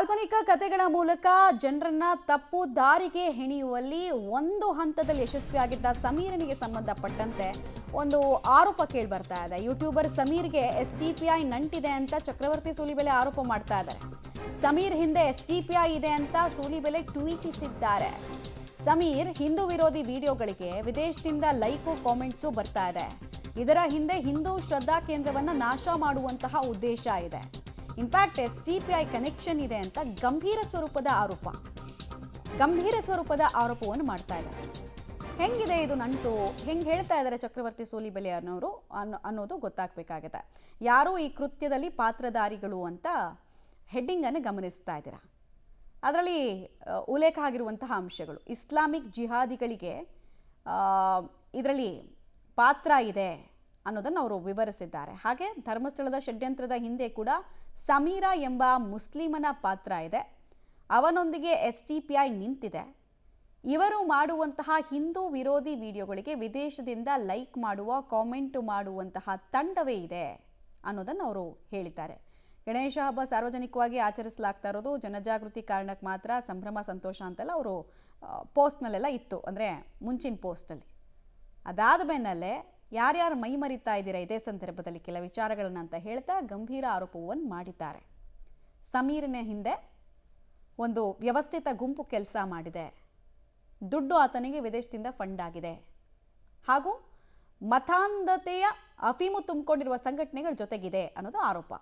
ಕಾಲ್ಪನಿಕ ಕಥೆಗಳ ಮೂಲಕ ಜನರನ್ನ ತಪ್ಪು ದಾರಿಗೆ ಹೆಣೆಯುವಲ್ಲಿ ಒಂದು ಹಂತದಲ್ಲಿ ಯಶಸ್ವಿಯಾಗಿದ್ದ ಸಮೀರನಿಗೆ ಸಂಬಂಧಪಟ್ಟಂತೆ ಒಂದು ಆರೋಪ ಕೇಳಿ ಬರ್ತಾ ಇದೆ. ಯೂಟ್ಯೂಬರ್ ಸಮೀರ್ಗೆ STPI ನಂಟಿದೆ ಅಂತ ಚಕ್ರವರ್ತಿ ಸೂಲಿಬೆಲೆ ಆರೋಪ ಮಾಡ್ತಾ ಇದ್ದಾರೆ. ಸಮೀರ್ ಹಿಂದೆ STPI ಇದೆ ಅಂತ ಸೂಲಿಬೆಲೆ ಟ್ವೀಟಿಸಿದ್ದಾರೆ. ಸಮೀರ್ ಹಿಂದೂ ವಿರೋಧಿ ವಿಡಿಯೋಗಳಿಗೆ ವಿದೇಶದಿಂದ ಲೈಕು ಕಾಮೆಂಟ್ಸು ಬರ್ತಾ ಇದೆ. ಇದರ ಹಿಂದೆ ಹಿಂದೂ ಶ್ರದ್ಧಾ ಕೇಂದ್ರವನ್ನ ನಾಶ ಮಾಡುವಂತಹ ಉದ್ದೇಶ ಇದೆ. ಇನ್ಫ್ಯಾಕ್ಟ್ STPI ಕನೆಕ್ಷನ್ ಇದೆ ಅಂತ ಗಂಭೀರ ಸ್ವರೂಪದ ಆರೋಪವನ್ನು ಮಾಡ್ತಾ ಇದ್ದಾರೆ. ಹೆಂಗಿದೆ ಇದು ನಂಟು, ಹೆಂಗೆ ಹೇಳ್ತಾ ಇದ್ದಾರೆ ಚಕ್ರವರ್ತಿ ಸೂಲಿಬೆಲೆ ಅನ್ನೋದು ಗೊತ್ತಾಗಬೇಕಾಗಿದೆ. ಯಾರು ಈ ಕೃತ್ಯದಲ್ಲಿ ಪಾತ್ರಧಾರಿಗಳು ಅಂತ ಹೆಡ್ಡಿಂಗ್ ಅನ್ನು ಗಮನಿಸ್ತಾ ಇದ್ದೀರಾ. ಅದರಲ್ಲಿ ಉಲ್ಲೇಖ ಆಗಿರುವಂತಹ ಅಂಶಗಳು ಇಸ್ಲಾಮಿಕ್ ಜಿಹಾದಿಗಳಿಗೆ ಇದರಲ್ಲಿ ಪಾತ್ರ ಇದೆ ಅನ್ನೋದನ್ನು ಅವರು ವಿವರಿಸಿದ್ದಾರೆ. ಹಾಗೆ ಧರ್ಮಸ್ಥಳದ ಷಡ್ಯಂತ್ರದ ಹಿಂದೆ ಕೂಡ ಸಮೀರ ಎಂಬ ಮುಸ್ಲಿಮನ ಪಾತ್ರ ಇದೆ. ಅವನೊಂದಿಗೆ STPI ನಿಂತಿದೆ. ಇವರು ಮಾಡುವಂತಹ ಹಿಂದೂ ವಿರೋಧಿ ವಿಡಿಯೋಗಳಿಗೆ ವಿದೇಶದಿಂದ ಲೈಕ್ ಮಾಡುವ, ಕಾಮೆಂಟ್ ಮಾಡುವಂತಹ ತಂಡವೇ ಇದೆ ಅನ್ನೋದನ್ನು ಅವರು ಹೇಳಿದ್ದಾರೆ. ಗಣೇಶ ಹಬ್ಬ ಸಾರ್ವಜನಿಕವಾಗಿ ಆಚರಿಸಲಾಗ್ತಾ ಇರೋದು ಜನಜಾಗೃತಿ ಕಾರಣಕ್ಕೆ ಮಾತ್ರ, ಸಂಭ್ರಮ ಸಂತೋಷ ಅಂತೆಲ್ಲ ಅವರು ಪೋಸ್ಟ್ನಲ್ಲೆಲ್ಲ ಇತ್ತು, ಅಂದರೆ ಮುಂಚಿನ ಪೋಸ್ಟಲ್ಲಿ. ಅದಾದ ಬೆನ್ನಲ್ಲೇ ಯಾರ್ಯಾರು ಮೈ ಮರಿತಾ ಇದ್ದೀರಾ ಇದೇ ಸಂದರ್ಭದಲ್ಲಿ ಕೆಲ ವಿಚಾರಗಳನ್ನು ಅಂತ ಹೇಳ್ತಾ ಗಂಭೀರ ಆರೋಪವನ್ನು ಮಾಡಿದ್ದಾರೆ. ಸಮೀರನ ಹಿಂದೆ ಒಂದು ವ್ಯವಸ್ಥಿತ ಗುಂಪು ಕೆಲಸ ಮಾಡಿದೆ, ದುಡ್ಡು ಆತನಿಗೆ ವಿದೇಶದಿಂದ ಫಂಡ್ ಆಗಿದೆ, ಹಾಗೂ ಮತಾಂಧತೆಯ ಅಫೀಮು ತುಂಬಿಕೊಂಡಿರುವ ಸಂಘಟನೆಗಳ ಜೊತೆಗಿದೆ ಅನ್ನೋದು ಆರೋಪ.